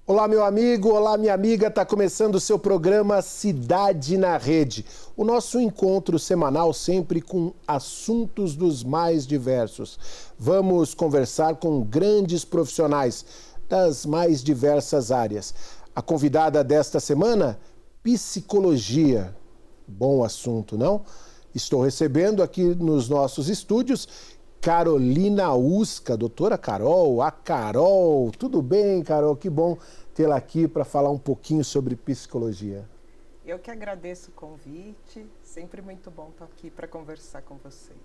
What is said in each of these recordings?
Olá, meu amigo, olá, minha amiga. Está começando o seu programa Cidade na Rede. O nosso encontro semanal sempre com assuntos dos mais diversos. Vamos conversar com grandes profissionais das mais diversas áreas. A convidada desta semana, psicologia. Bom assunto, não? Estou recebendo aqui nos nossos estúdios Carolina Usca, doutora Carol, a Carol. Tudo bem, Carol? Que bom tê-la aqui para falar um pouquinho sobre psicologia. Eu que agradeço o convite, sempre muito bom estar aqui para conversar com vocês.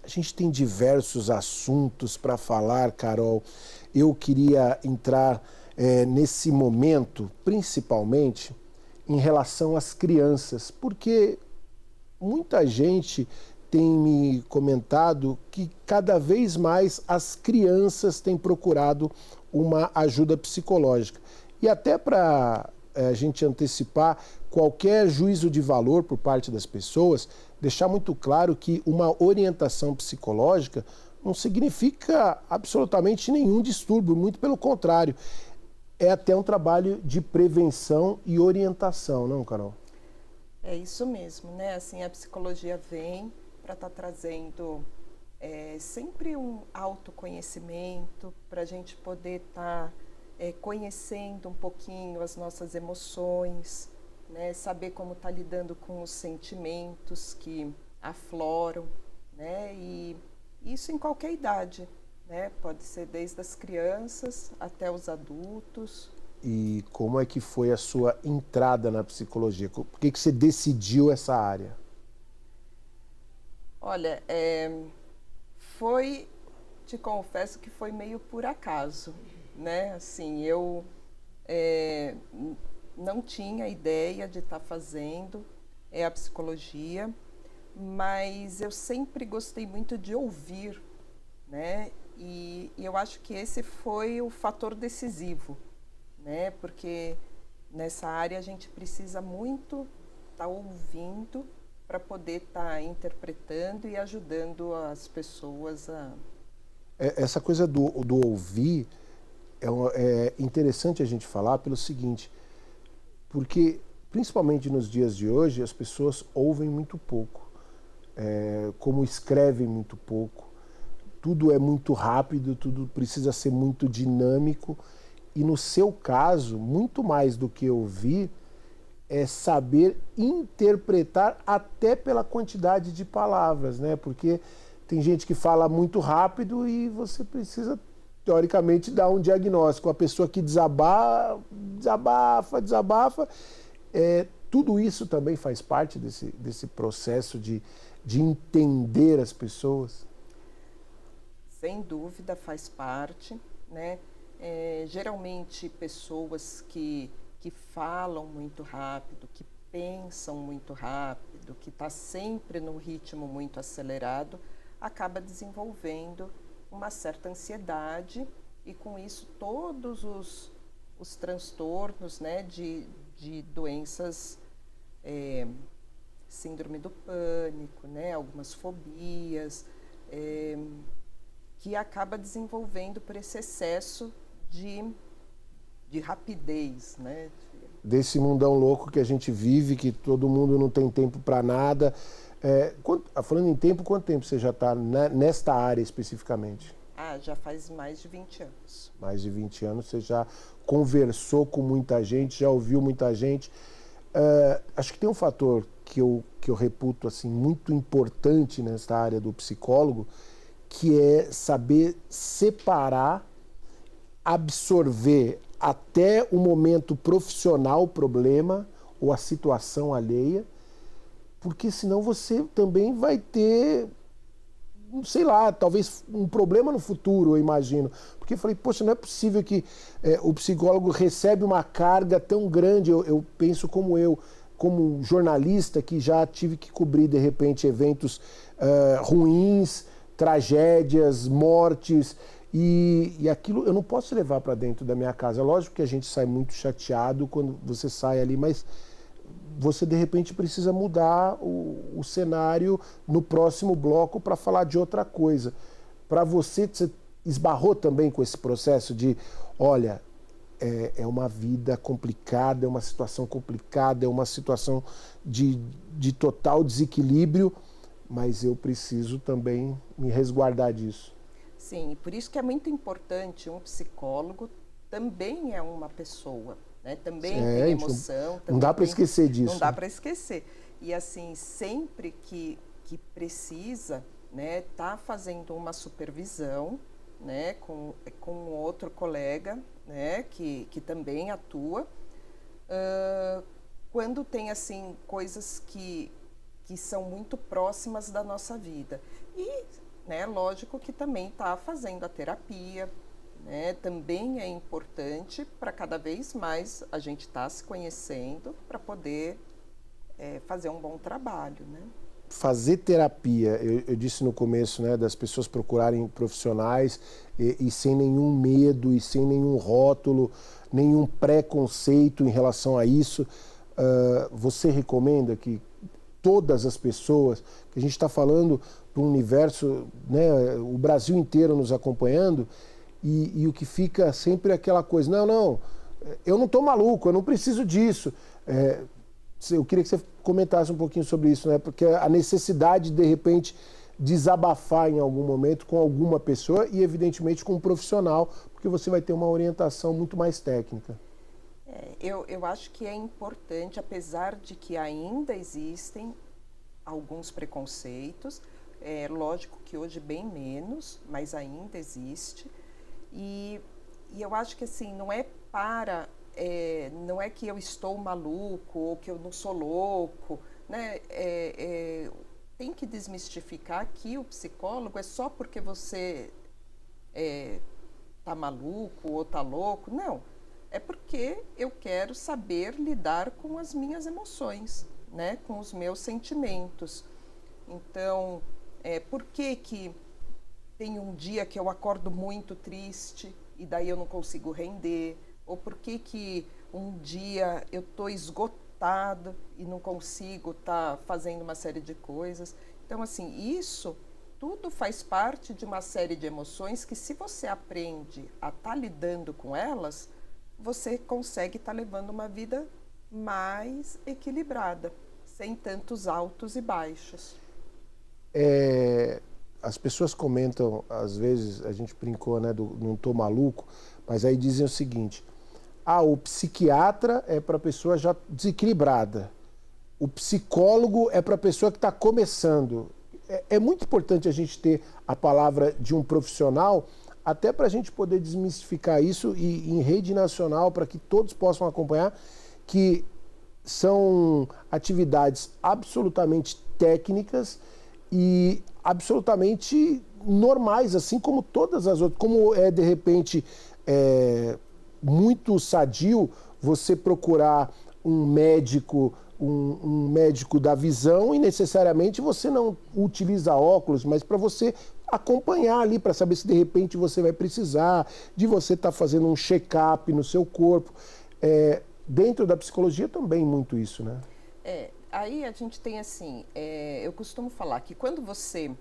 A gente tem diversos assuntos para falar, Carol. Eu queria entrar nesse momento, principalmente, em relação às crianças, porque muita gente tem me comentado que cada vez mais as crianças têm procurado uma ajuda psicológica. E até para a gente antecipar qualquer juízo de valor por parte das pessoas, deixar muito claro que uma orientação psicológica não significa absolutamente nenhum distúrbio, muito pelo contrário. É até um trabalho de prevenção e orientação, não, Carol? É isso mesmo, né? Assim, a psicologia vem para estar trazendo sempre um autoconhecimento, para a gente poder estar conhecendo um pouquinho as nossas emoções, né? Saber como está lidando com os sentimentos que afloram, né? E isso em qualquer idade, né? Pode ser desde as crianças até os adultos. E como é que foi a sua entrada na psicologia? Por que você decidiu essa área? Olha, te confesso que foi meio por acaso, né? Assim, eu não tinha ideia de estar fazendo a psicologia, mas eu sempre gostei muito de ouvir, né? E eu acho que esse foi o fator decisivo, né? Porque nessa área a gente precisa muito estar ouvindo para poder estar interpretando e ajudando as pessoas a... Essa coisa do ouvir é interessante a gente falar pelo seguinte, porque principalmente nos dias de hoje as pessoas ouvem muito pouco, como escrevem muito pouco, tudo é muito rápido, tudo precisa ser muito dinâmico e no seu caso, muito mais do que ouvir, é saber interpretar até pela quantidade de palavras, né? Porque tem gente que fala muito rápido e você precisa, teoricamente, dar um diagnóstico. A pessoa que desabafa, tudo isso também faz parte desse processo de entender as pessoas? Sem dúvida faz parte, né? Geralmente pessoas que falam muito rápido, que pensam muito rápido, que está sempre num ritmo muito acelerado, acaba desenvolvendo uma certa ansiedade e com isso todos os transtornos, né, de doenças, síndrome do pânico, né, algumas fobias, que acaba desenvolvendo por esse excesso de rapidez, né? Desse mundão louco que a gente vive, que todo mundo não tem tempo para nada. Falando em tempo, quanto tempo você já está nesta área especificamente? Já faz mais de 20 anos. Mais de 20 anos, você já conversou com muita gente, já ouviu muita gente. Acho que tem um fator que eu reputo assim, muito importante nesta área do psicólogo, que é saber separar, absorver até o momento profissional o problema ou a situação alheia, porque senão você também vai ter, sei lá, talvez um problema no futuro, eu imagino. Porque eu falei, poxa, não é possível que o psicólogo recebe uma carga tão grande, eu penso como jornalista que já tive que cobrir de repente eventos ruins, tragédias, mortes, e aquilo eu não posso levar para dentro da minha casa. Lógico que a gente sai muito chateado quando você sai ali, mas você de repente precisa mudar o cenário no próximo bloco para falar de outra coisa. Para você esbarrou também com esse processo de, olha, é uma vida complicada, é uma situação complicada, é uma situação de total desequilíbrio, mas eu preciso também me resguardar disso. Sim, por isso que é muito importante um psicólogo também é uma pessoa, né? Também tem emoção. Não dá para esquecer disso. Não dá para esquecer. E assim, sempre que precisa, né, tá fazendo uma supervisão, né, com outro colega, né, que também atua, quando tem assim coisas que são muito próximas da nossa vida. E, né, lógico que também está fazendo a terapia, né, também é importante para cada vez mais a gente estar se conhecendo para poder fazer um bom trabalho, né? Fazer terapia, eu disse no começo, né, das pessoas procurarem profissionais e sem nenhum medo e sem nenhum rótulo, nenhum preconceito em relação a isso. Você recomenda que todas as pessoas, que a gente está falando para um universo, né, o Brasil inteiro nos acompanhando, e o que fica sempre é aquela coisa, não, eu não estou maluco, eu não preciso disso. Eu queria que você comentasse um pouquinho sobre isso, né? Porque a necessidade de repente, desabafar em algum momento com alguma pessoa e, evidentemente, com um profissional, porque você vai ter uma orientação muito mais técnica. Eu acho que é importante, apesar de que ainda existem alguns preconceitos, lógico que hoje bem menos, mas ainda existe. E eu acho que assim, não é que eu estou maluco ou que eu não sou louco, né? Tem que desmistificar que o psicólogo é só porque você tá maluco ou tá louco. Não, é porque eu quero saber lidar com as minhas emoções, né? Com os meus sentimentos. Então, por que tem um dia que eu acordo muito triste e daí eu não consigo render? Ou por que um dia eu estou esgotado e não consigo estar fazendo uma série de coisas? Então, assim, isso tudo faz parte de uma série de emoções que, se você aprende a estar lidando com elas, você consegue estar levando uma vida mais equilibrada, sem tantos altos e baixos. As pessoas comentam, às vezes, a gente brincou, né, do não tô maluco, mas aí dizem o seguinte: o psiquiatra é para a pessoa já desequilibrada, o psicólogo é para a pessoa que está começando. É muito importante a gente ter a palavra de um profissional, até para a gente poder desmistificar isso e em rede nacional, para que todos possam acompanhar, que são atividades absolutamente técnicas e absolutamente normais, assim como todas as outras. Como de repente, muito sadio você procurar um médico, um médico da visão, e necessariamente você não utiliza óculos, mas para você acompanhar ali, para saber se de repente você vai precisar, de você estar fazendo um check-up no seu corpo. Dentro da psicologia também muito isso, né? Aí a gente tem assim, eu costumo falar que quando você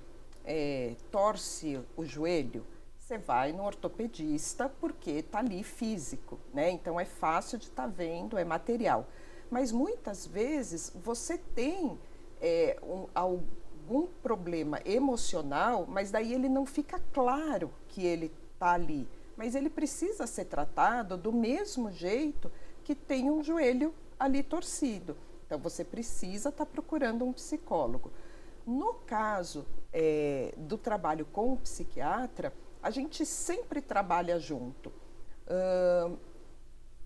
torce o joelho, você vai no ortopedista porque está ali físico, né? Então é fácil de estar vendo, é material. Mas muitas vezes você tem algum problema emocional, mas daí ele não fica claro que ele está ali. Mas ele precisa ser tratado do mesmo jeito que tem um joelho ali torcido. Então você precisa estar procurando um psicólogo. No caso do trabalho com o psiquiatra, a gente sempre trabalha junto.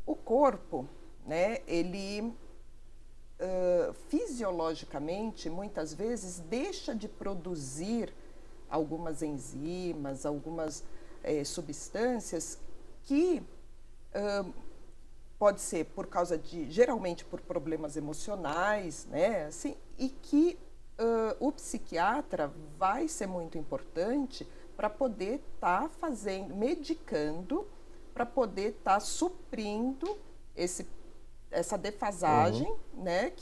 O corpo, né, ele fisiologicamente, muitas vezes, deixa de produzir algumas enzimas, algumas substâncias que pode ser por causa geralmente por problemas emocionais, né, assim, e que o psiquiatra vai ser muito importante para poder estar medicando, para poder estar suprindo essa defasagem, né?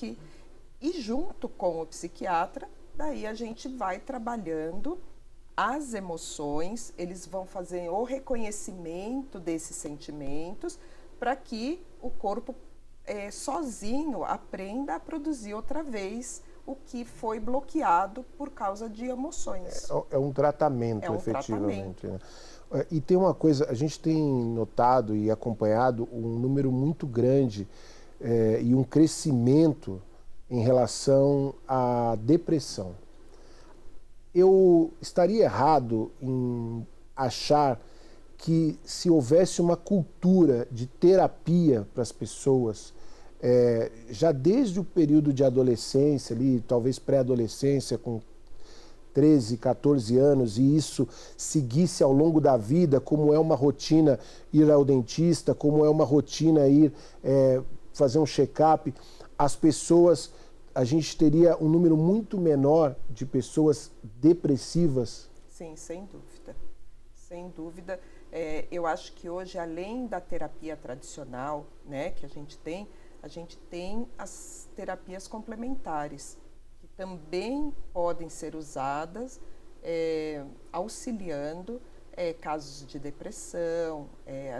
E junto com o psiquiatra, daí a gente vai trabalhando as emoções, eles vão fazer o reconhecimento desses sentimentos, para que o corpo sozinho aprenda a produzir outra vez o que foi bloqueado por causa de emoções. É um tratamento, efetivamente. Tratamento. Né? E tem uma coisa, a gente tem notado e acompanhado um número muito grande e um crescimento em relação à depressão. Eu estaria errado em achar que se houvesse uma cultura de terapia para as pessoas, já desde o período de adolescência, ali, talvez pré-adolescência, com 13, 14 anos, e isso seguisse ao longo da vida, como é uma rotina ir ao dentista, como é uma rotina ir fazer um check-up, as pessoas, a gente teria um número muito menor de pessoas depressivas? Sim, sem dúvida. Sem dúvida. Eu acho que hoje, além da terapia tradicional, né, que a gente tem as terapias complementares, que também podem ser usadas auxiliando casos de depressão,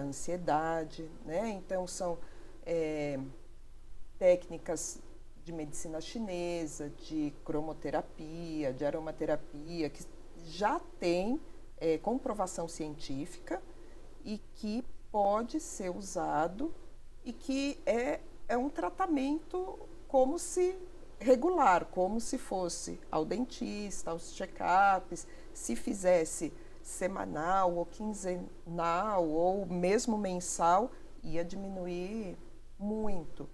ansiedade, né? Então, são técnicas de medicina chinesa, de cromoterapia, de aromaterapia, que já tem comprovação científica e que pode ser usado e que é um tratamento como se regular, como se fosse ao dentista, aos check-ups, se fizesse semanal ou quinzenal ou mesmo mensal, ia diminuir muito.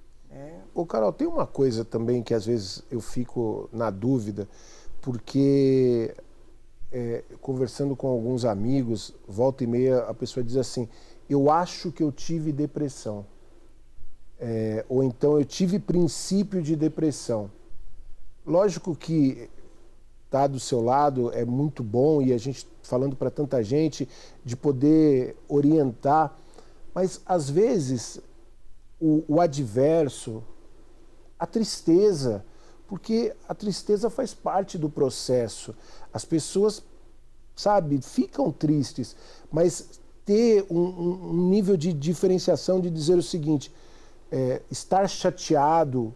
Ô Carol, tem uma coisa também que às vezes eu fico na dúvida, porque conversando com alguns amigos, volta e meia a pessoa diz assim, eu acho que eu tive depressão. Ou então eu tive princípio de depressão. Lógico que estar do seu lado é muito bom e a gente falando para tanta gente de poder orientar, mas às vezes o adverso, a tristeza, porque a tristeza faz parte do processo. As pessoas, sabe, ficam tristes, mas ter um nível de diferenciação de dizer o seguinte, estar chateado,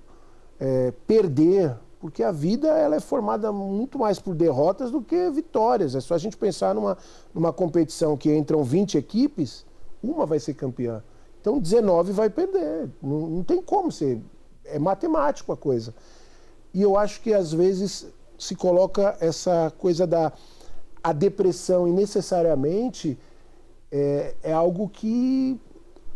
perder, porque a vida ela é formada muito mais por derrotas do que vitórias. É só a gente pensar numa competição que entram 20 equipes, uma vai ser campeã. Então 19 vai perder, não tem como ser, é matemático a coisa. E eu acho que às vezes se coloca essa coisa a depressão e necessariamente é algo que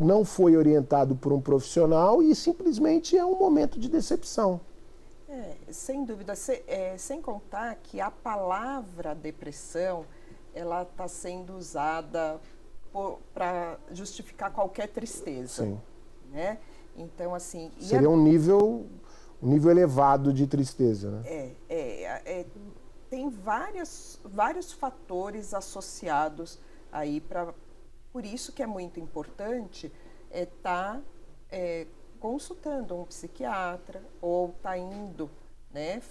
não foi orientado por um profissional e simplesmente é um momento de decepção. Sem dúvida, sem contar que a palavra depressão, ela está sendo usada para justificar qualquer tristeza. Sim. Né? Então, assim... Seria um nível elevado de tristeza, né? Tem vários fatores associados aí por isso que é muito importante estar consultando um psiquiatra ou estar indo, né,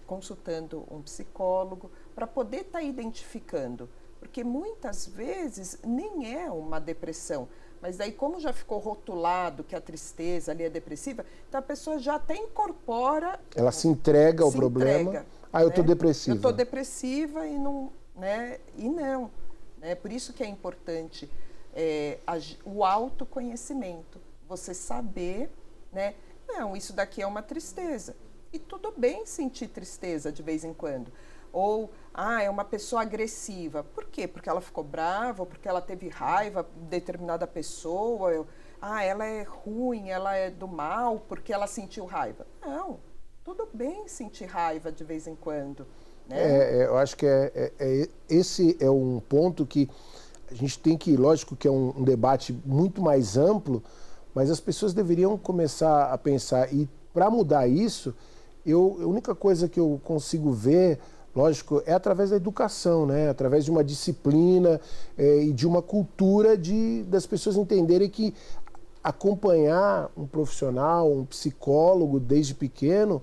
consultando um psicólogo para poder estar identificando, porque muitas vezes nem é uma depressão, mas daí como já ficou rotulado que a tristeza ali é depressiva, então a pessoa já até incorpora... Ela se entrega ao problema. Eu estou depressiva. Eu estou depressiva e não... Né, e não. Por isso que é importante o autoconhecimento, você saber, né, não, isso daqui é uma tristeza, e tudo bem sentir tristeza de vez em quando, ou, é uma pessoa agressiva, por quê? Porque ela ficou brava, ou porque ela teve raiva de determinada pessoa, ela é ruim, ela é do mal, porque ela sentiu raiva. Não, tudo bem sentir raiva de vez em quando. Né? Eu acho que esse é um ponto que a gente tem que, lógico que é um debate muito mais amplo, mas as pessoas deveriam começar a pensar, e para mudar isso, a única coisa que eu consigo ver, lógico, é através da educação, né? Através de uma disciplina e de uma cultura das pessoas entenderem que acompanhar um profissional, um psicólogo desde pequeno,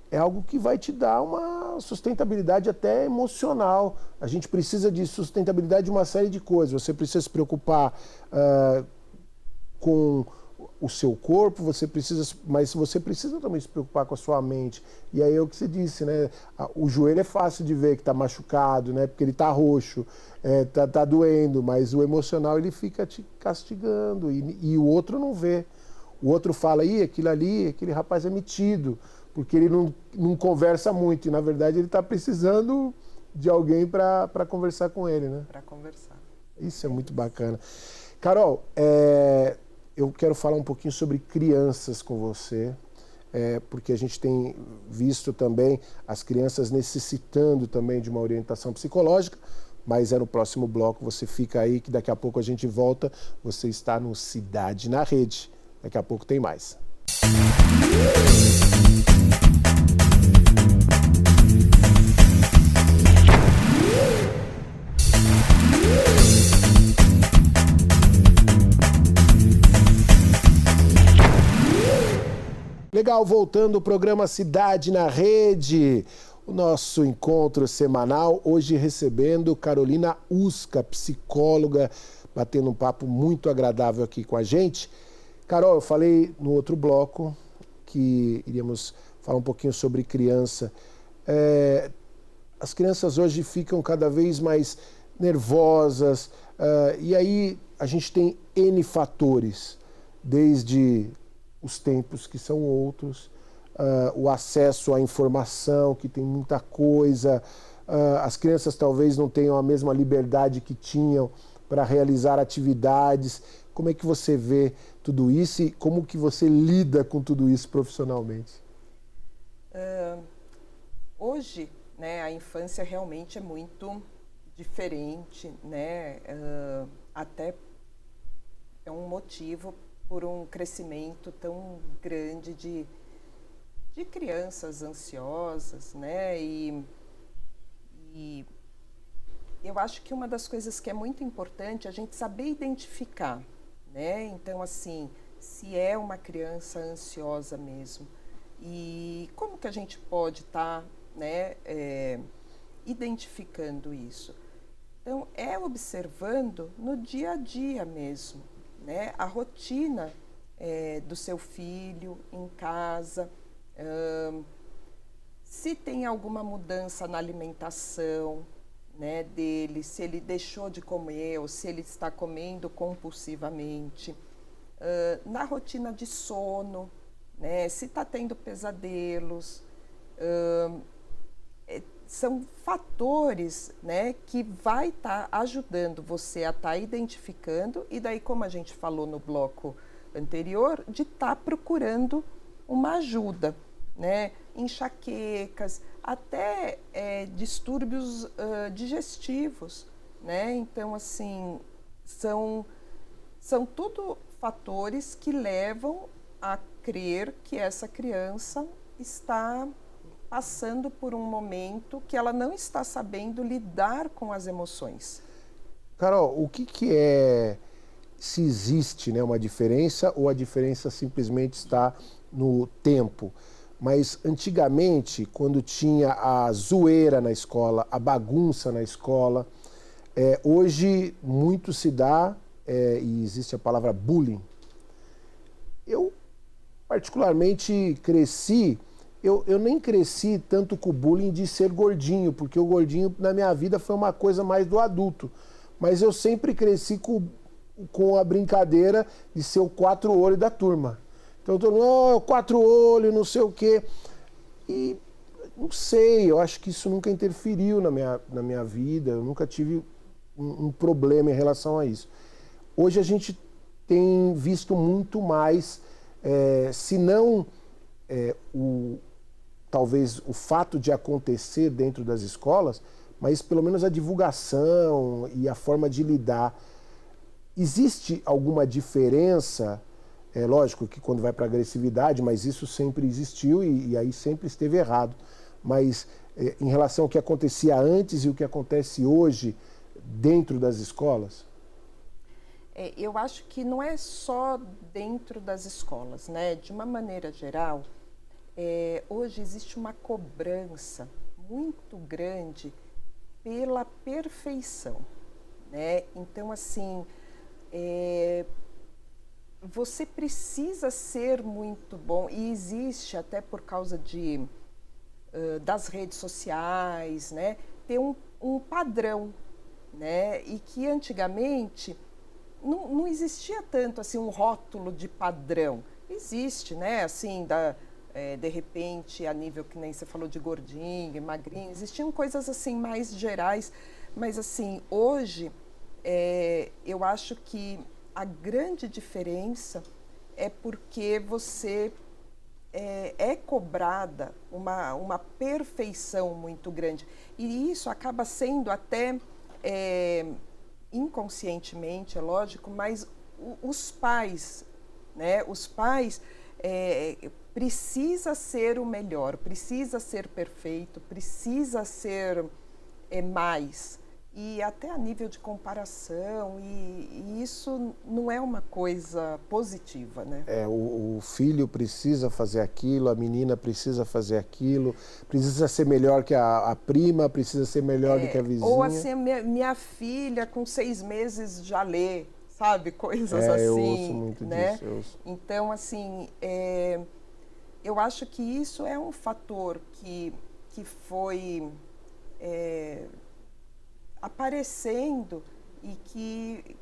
é algo que vai te dar uma sustentabilidade até emocional. A gente precisa de sustentabilidade de uma série de coisas. Você precisa se preocupar com o seu corpo, mas você precisa também se preocupar com a sua mente. E aí é o que você disse, né? O joelho é fácil de ver que está machucado, né? Porque ele está roxo, tá doendo, mas o emocional ele fica te castigando e o outro não vê. O outro fala, aquilo ali, aquele rapaz é metido, porque ele não conversa muito e na verdade ele está precisando de alguém para conversar com ele, né? Para conversar. Isso é muito bacana. Carol, eu quero falar um pouquinho sobre crianças com você, porque a gente tem visto também as crianças necessitando também de uma orientação psicológica, mas no próximo bloco, você fica aí que daqui a pouco a gente volta, você está no Cidade na Rede. Daqui a pouco tem mais. Legal, voltando ao programa Cidade na Rede, o nosso encontro semanal, hoje recebendo Carolina Usca, psicóloga, batendo um papo muito agradável aqui com a gente. Carol, eu falei no outro bloco que iríamos falar um pouquinho sobre criança. As crianças hoje ficam cada vez mais nervosas, e aí a gente tem N fatores, desde os tempos que são outros, o acesso à informação, que tem muita coisa, as crianças talvez não tenham a mesma liberdade que tinham para realizar atividades. Como é que você vê tudo isso e como que você lida com tudo isso profissionalmente? Hoje, né, a infância realmente é muito diferente, né? Até é um motivo por um crescimento tão grande de crianças ansiosas, né? E eu acho que uma das coisas que é muito importante é a gente saber identificar, né? Então, assim, se é uma criança ansiosa mesmo. E como que a gente pode estar, né, identificando isso? Então, observando no dia a dia mesmo, né? A rotina do seu filho em casa, se tem alguma mudança na alimentação, né, dele, se ele deixou de comer ou se ele está comendo compulsivamente, na rotina de sono, né, se está tendo pesadelos, são fatores, né, que vai estar ajudando você a estar identificando e daí, como a gente falou no bloco anterior, de estar procurando uma ajuda, né, enxaquecas, até distúrbios digestivos, né? Então, assim, são tudo fatores que levam a crer que essa criança está passando por um momento que ela não está sabendo lidar com as emoções. Carol, o que é, se existe, né, uma diferença ou a diferença simplesmente está no tempo? Mas antigamente, quando tinha a zoeira na escola, a bagunça na escola, hoje muito se dá, e existe a palavra bullying. Eu particularmente cresci, eu nem cresci tanto com o bullying de ser gordinho, porque o gordinho na minha vida foi uma coisa mais do adulto. Mas eu sempre cresci com a brincadeira de ser o quatro olhos da turma. Então todo mundo, quatro olhos, não sei o quê. E não sei, eu acho que isso nunca interferiu na minha vida, eu nunca tive um problema em relação a isso. Hoje a gente tem visto muito mais, se não talvez o fato de acontecer dentro das escolas, mas pelo menos a divulgação e a forma de lidar. Existe alguma diferença? É lógico que quando vai para agressividade, mas isso sempre existiu e aí sempre esteve errado. Mas em relação ao que acontecia antes e o que acontece hoje dentro das escolas? Eu acho que não é só dentro das escolas, né? De uma maneira geral, hoje existe uma cobrança muito grande pela perfeição, né? Então, assim, você precisa ser muito bom, e existe até por causa das redes sociais, né, ter um padrão, né, e que antigamente não existia tanto assim um rótulo de padrão. Existe, né, assim, de repente, a nível que nem você falou de gordinho, magrinho, existiam coisas assim mais gerais, mas assim, hoje eu acho que a grande diferença é porque você é cobrada uma perfeição muito grande. E isso acaba sendo até inconscientemente, é lógico, mas os pais, né? Os pais precisa ser o melhor, precisa ser perfeito, precisa ser mais. E até a nível de comparação, e isso não é uma coisa positiva, né? O filho precisa fazer aquilo, a menina precisa fazer aquilo, precisa ser melhor que a prima, precisa ser melhor do que a vizinha. Ou assim, minha filha com 6 meses já lê, sabe? Coisas assim. Eu ouço muito né? disso. Eu ouço. Então, assim, eu acho que isso é um fator que foi aparecendo e que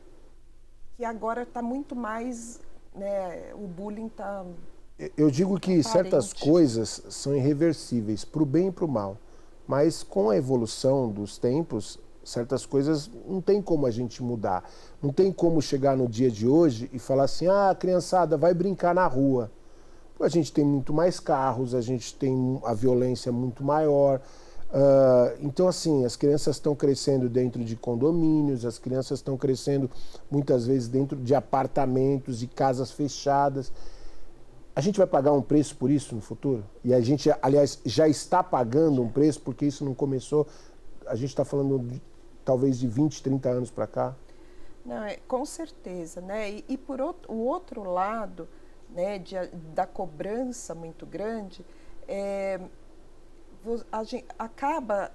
agora está muito mais, né, o bullying está... Eu digo que aparente. Certas coisas são irreversíveis, para o bem e para o mal, mas com a evolução dos tempos, certas coisas não tem como a gente mudar. Não tem como chegar no dia de hoje e falar assim, criançada, vai brincar na rua. A gente tem muito mais carros, a gente tem a violência muito maior. Então, assim, as crianças estão crescendo dentro de condomínios, as crianças estão crescendo muitas vezes dentro de apartamentos, de casas fechadas. A gente vai pagar um preço por isso no futuro? E a gente, aliás, já está pagando um preço, porque isso não começou, a gente está falando talvez de 20, 30 anos para cá? Não, com certeza, né? E por o outro lado, né, da cobrança muito grande, a gente acaba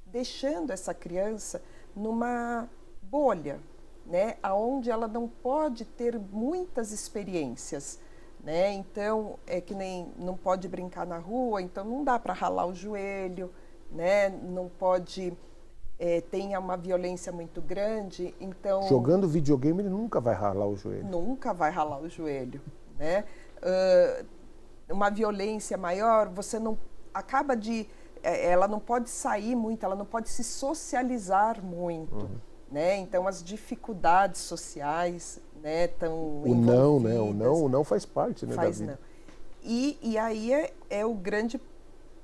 deixando essa criança numa bolha, né, aonde ela não pode ter muitas experiências, né? Então que nem não pode brincar na rua, então não dá para ralar o joelho, né? Não pode tem uma violência muito grande, então jogando videogame ele nunca vai ralar o joelho. Nunca vai ralar o joelho, né? Uma violência maior, você não acaba ela não pode sair muito, ela não pode se socializar muito, né? Então as dificuldades sociais, né, estão envolvidas. O não faz parte, né, da vida. Não. E aí é o grande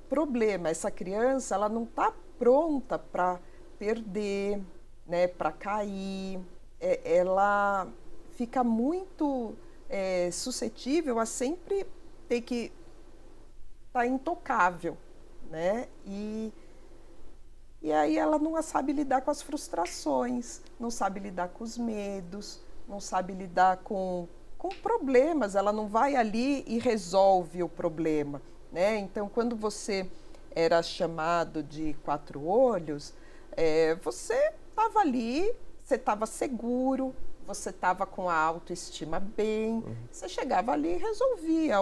problema. Essa criança, ela não está pronta para perder, né, para cair. Ela fica muito suscetível a sempre ter que estar intocável, né? E aí ela não sabe lidar com as frustrações, não sabe lidar com os medos, não sabe lidar com problemas. Ela não vai ali e resolve o problema, né? Então, quando você era chamado de 4 olhos, você estava ali, você estava seguro, você estava com a autoestima bem, você chegava ali e resolvia,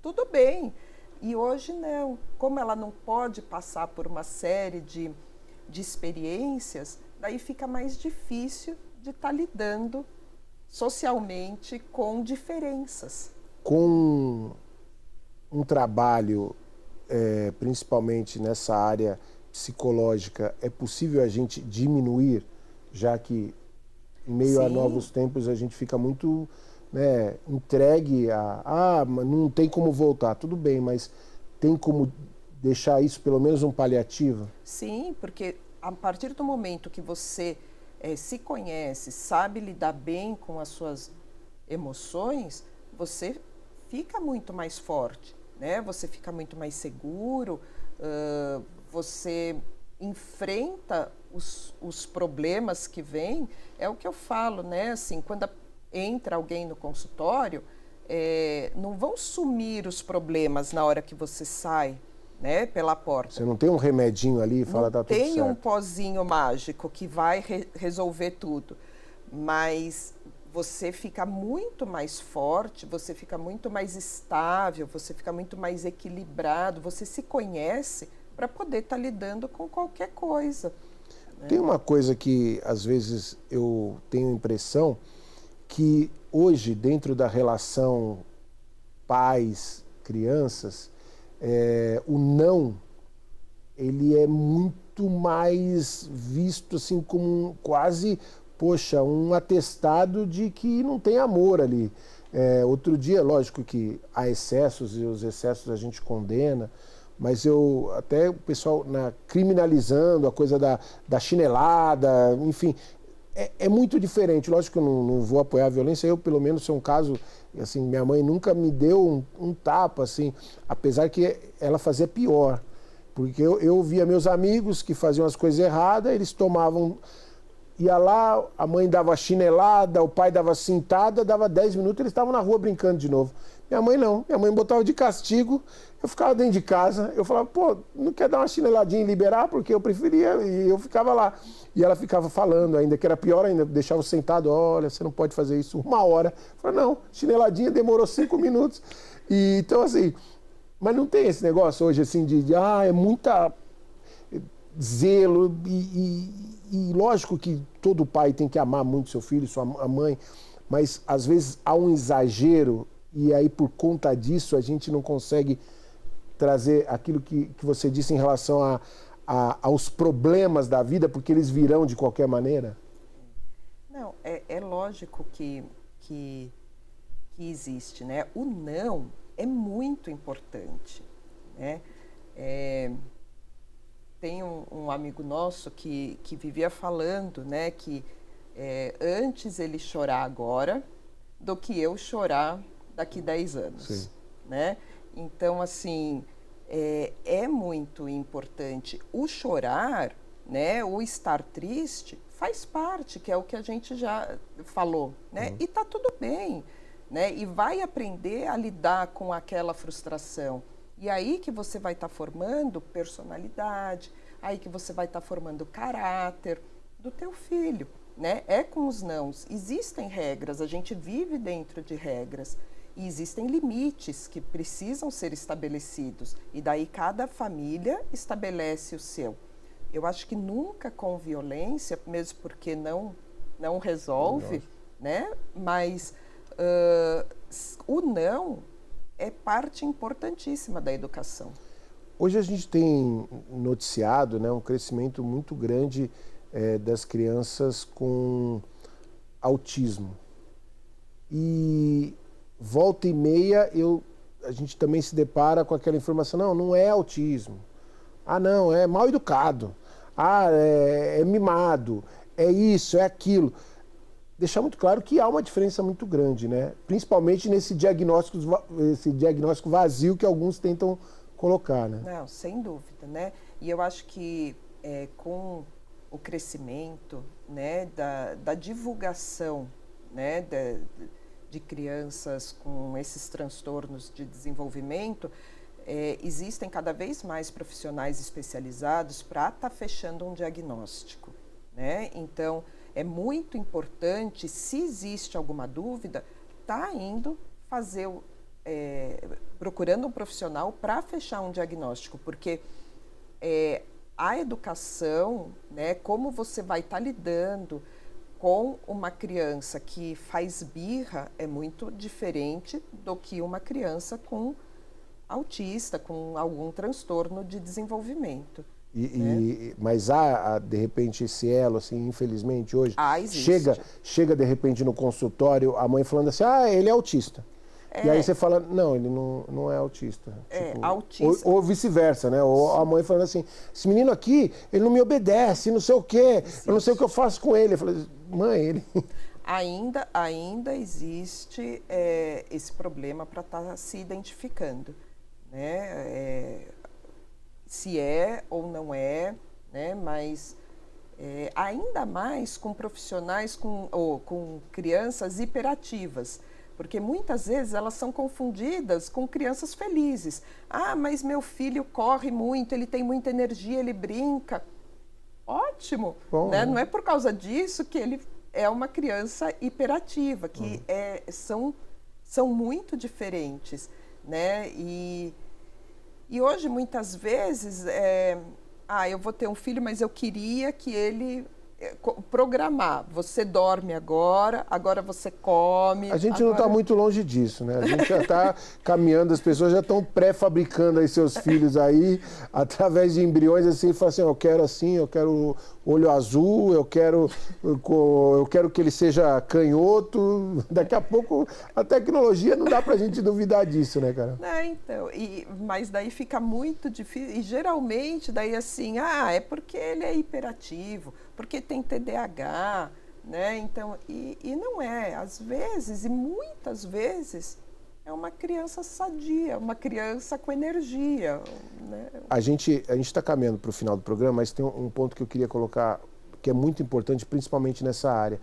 tudo bem. E hoje não, como ela não pode passar por uma série de experiências, daí fica mais difícil de estar lidando socialmente com diferenças. Com um trabalho, principalmente nessa área psicológica, é possível a gente diminuir, já que em meio Sim. a novos tempos a gente fica muito, né, entregue não tem como voltar, tudo bem, mas tem como deixar isso pelo menos um paliativo? Sim, porque a partir do momento que você se conhece, sabe lidar bem com as suas emoções, você fica muito mais forte, né? Você fica muito mais seguro, você enfrenta os problemas que vêm. É o que eu falo, né? Assim, quando entra alguém no consultório, não vão sumir os problemas na hora que você sai, né, pela porta. Você não tem um remedinho ali e fala, tá tudo certo. Não tem um pozinho mágico que vai resolver tudo, mas você fica muito mais forte, você fica muito mais estável, você fica muito mais equilibrado, você se conhece para poder estar lidando com qualquer coisa. Né? Tem uma coisa que às vezes eu tenho a impressão que hoje, dentro da relação pais, crianças, o não, ele é muito mais visto assim como quase, poxa, um atestado de que não tem amor ali. Outro dia, lógico que há excessos e os excessos a gente condena, mas até o pessoal criminalizando a coisa da chinelada, enfim, é muito diferente. Lógico que eu não vou apoiar a violência, eu pelo menos sou um caso, assim, minha mãe nunca me deu um tapa, assim, apesar que ela fazia pior, porque eu via meus amigos que faziam as coisas erradas, eles tomavam, ia lá, a mãe dava chinelada, o pai dava cintada, dava 10 minutos, eles estavam na rua brincando de novo. Minha mãe não, minha mãe botava de castigo, eu ficava dentro de casa, eu falava, pô, não quer dar uma chineladinha e liberar? Porque eu preferia, e eu ficava lá. E ela ficava falando ainda, que era pior ainda, deixava eu sentado, olha, você não pode fazer isso 1 hora. Eu falei, não, chineladinha demorou 5 minutos. E, então, assim, mas não tem esse negócio hoje, assim, é muita zelo, e lógico que todo pai tem que amar muito seu filho, a mãe, mas às vezes há um exagero, e aí por conta disso a gente não consegue trazer aquilo que você disse em relação aos problemas da vida, porque eles virão de qualquer maneira? Não, é lógico que existe, né? O não é muito importante, né? Tem um amigo nosso que vivia falando, né, que antes ele chorar agora do que eu chorar daqui 10 anos. Sim. Né? Então, assim, é muito importante. O chorar, né, o estar triste, faz parte, que é o que a gente já falou, né? E tá tudo bem, né? E vai aprender a lidar com aquela frustração. E aí que você vai estar formando personalidade, aí que você vai estar formando caráter do teu filho, né? É com os nãos. Existem regras, a gente vive dentro de regras. E existem limites que precisam ser estabelecidos. E daí cada família estabelece o seu. Eu acho que nunca com violência, mesmo porque não resolve, né? Mas o não é parte importantíssima da educação. Hoje a gente tem noticiado, né, um crescimento muito grande das crianças com autismo. E volta e meia a gente também se depara com aquela informação, não é autismo. Ah, não, é mal educado. Ah, é mimado. É isso, é aquilo. Deixar muito claro que há uma diferença muito grande, né? Principalmente esse diagnóstico vazio que alguns tentam colocar, né? Não, sem dúvida, né? E eu acho que com o crescimento, né, da divulgação, né, de crianças com esses transtornos de desenvolvimento, existem cada vez mais profissionais especializados para estar fechando um diagnóstico, né? Então, é muito importante, se existe alguma dúvida, tá indo fazer, procurando um profissional para fechar um diagnóstico, porque a educação, né, como você vai estar lidando com uma criança que faz birra é muito diferente do que uma criança com autista, com algum transtorno de desenvolvimento. Mas há, de repente, esse elo, assim, infelizmente, hoje, existe. chega, de repente, no consultório, a mãe falando assim, ele é autista. E aí você fala, não, ele não é autista. Tipo, autista. Ou vice-versa, né? Ou a mãe falando assim, esse menino aqui, ele não me obedece, não sei o quê, eu não sei o que eu faço com ele. Eu falei, mãe, ele... Ainda existe esse problema para estar se identificando, né? Se é ou não é, né? Mas ainda mais com profissionais com crianças hiperativas, porque muitas vezes elas são confundidas com crianças felizes. Ah, mas meu filho corre muito, ele tem muita energia, ele brinca. Ótimo, bom, né? Não é por causa disso que ele é uma criança hiperativa, que são muito diferentes, né? E hoje, muitas vezes, eu vou ter um filho, mas eu queria que ele programar. Você dorme agora você come. A gente não está muito longe disso, né? A gente já está caminhando, as pessoas já estão pré-fabricando aí seus filhos aí, através de embriões, assim, e falam assim, eu quero olho azul, eu quero que ele seja canhoto. Daqui a pouco a tecnologia não dá pra gente duvidar disso, né, cara? Então, mas daí fica muito difícil, e geralmente daí assim, é porque ele é hiperativo, porque tem TDAH, né? Então, e não é, às vezes, e muitas vezes, é uma criança sadia, uma criança com energia, né? A gente está caminhando para o final do programa, mas tem um ponto que eu queria colocar, que é muito importante, principalmente nessa área,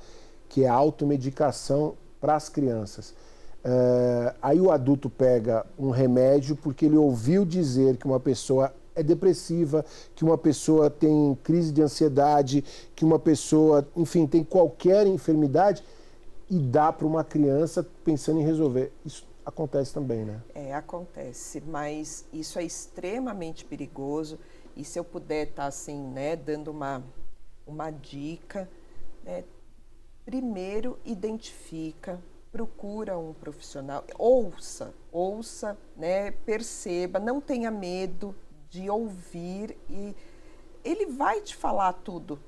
que é a automedicação para as crianças. Aí o adulto pega um remédio porque ele ouviu dizer que uma pessoa é depressiva, que uma pessoa tem crise de ansiedade, que uma pessoa, enfim, tem qualquer enfermidade e dá para uma criança pensando em resolver. Isso acontece também, né? Acontece, mas isso é extremamente perigoso, e se eu puder estar assim, né, dando uma dica, primeiro identifica, procura um profissional, ouça, né, perceba, não tenha medo de ouvir, e ele vai te falar tudo,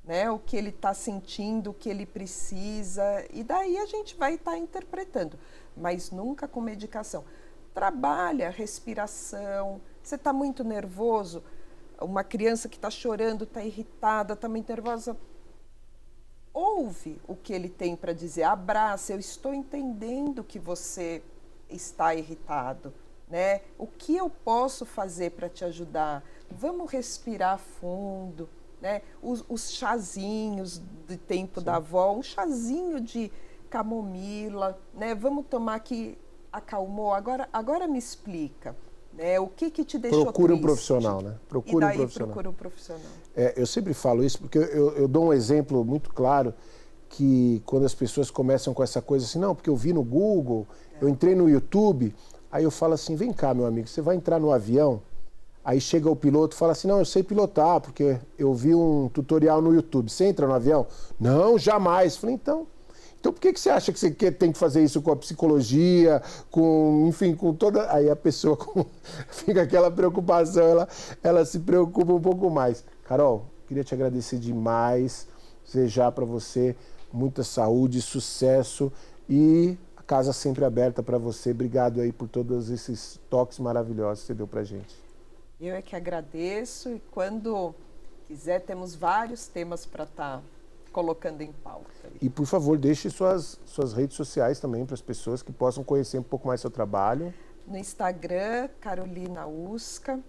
né, o que ele está sentindo, o que ele precisa, e daí a gente vai estar interpretando, mas nunca com medicação. Trabalha a respiração. Você está muito nervoso, uma criança que está chorando, está irritada, está muito nervosa, ouve o que ele tem para dizer, abraça, eu estou entendendo que você está irritado, né? O que eu posso fazer para te ajudar? Vamos respirar fundo, né? Os chazinhos de tempo da avó, um chazinho de camomila, né? Vamos tomar que acalmou. Agora me explica, né? O que te deixou Procura triste? Um profissional, né? Procura um profissional. Procura um profissional. Eu sempre falo isso porque eu dou um exemplo muito claro, que quando as pessoas começam com essa coisa assim, não, porque eu vi no Google, eu entrei no YouTube, aí eu falo assim, vem cá, meu amigo, você vai entrar no avião, aí chega o piloto e fala assim, não, eu sei pilotar, porque eu vi um tutorial no YouTube. Você entra no avião? Não, jamais. Falei, então por que você acha que você tem que fazer isso com a psicologia, enfim, com toda... Aí a pessoa fica aquela preocupação, ela se preocupa um pouco mais. Carol, queria te agradecer demais, desejar para você muita saúde, sucesso, e a casa sempre aberta para você. Obrigado aí por todos esses toques maravilhosos que você deu pra gente. Eu é que agradeço, e quando quiser temos vários temas para estar colocando em pauta. E, por favor, deixe suas redes sociais também para as pessoas que possam conhecer um pouco mais seu trabalho. No Instagram, Carolina Uska,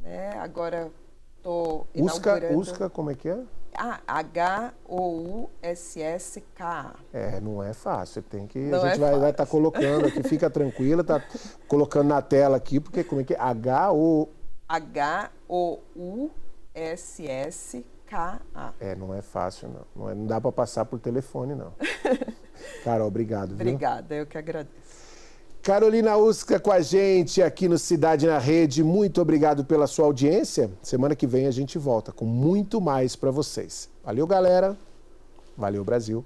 né? Agora estou inaugurando... Uska, como é que é? H-O-U-S-S-K-A. Não é fácil, a gente vai estar colocando aqui, fica tranquila, tá colocando na tela aqui, porque como é que é? H-O-U-S-S-K-A. Não é fácil, não. Não dá para passar por telefone, não. Carol, obrigado. Obrigada, eu que agradeço. Carolina Uska com a gente aqui no Cidade na Rede. Muito obrigado pela sua audiência. Semana que vem a gente volta com muito mais para vocês. Valeu, galera. Valeu, Brasil.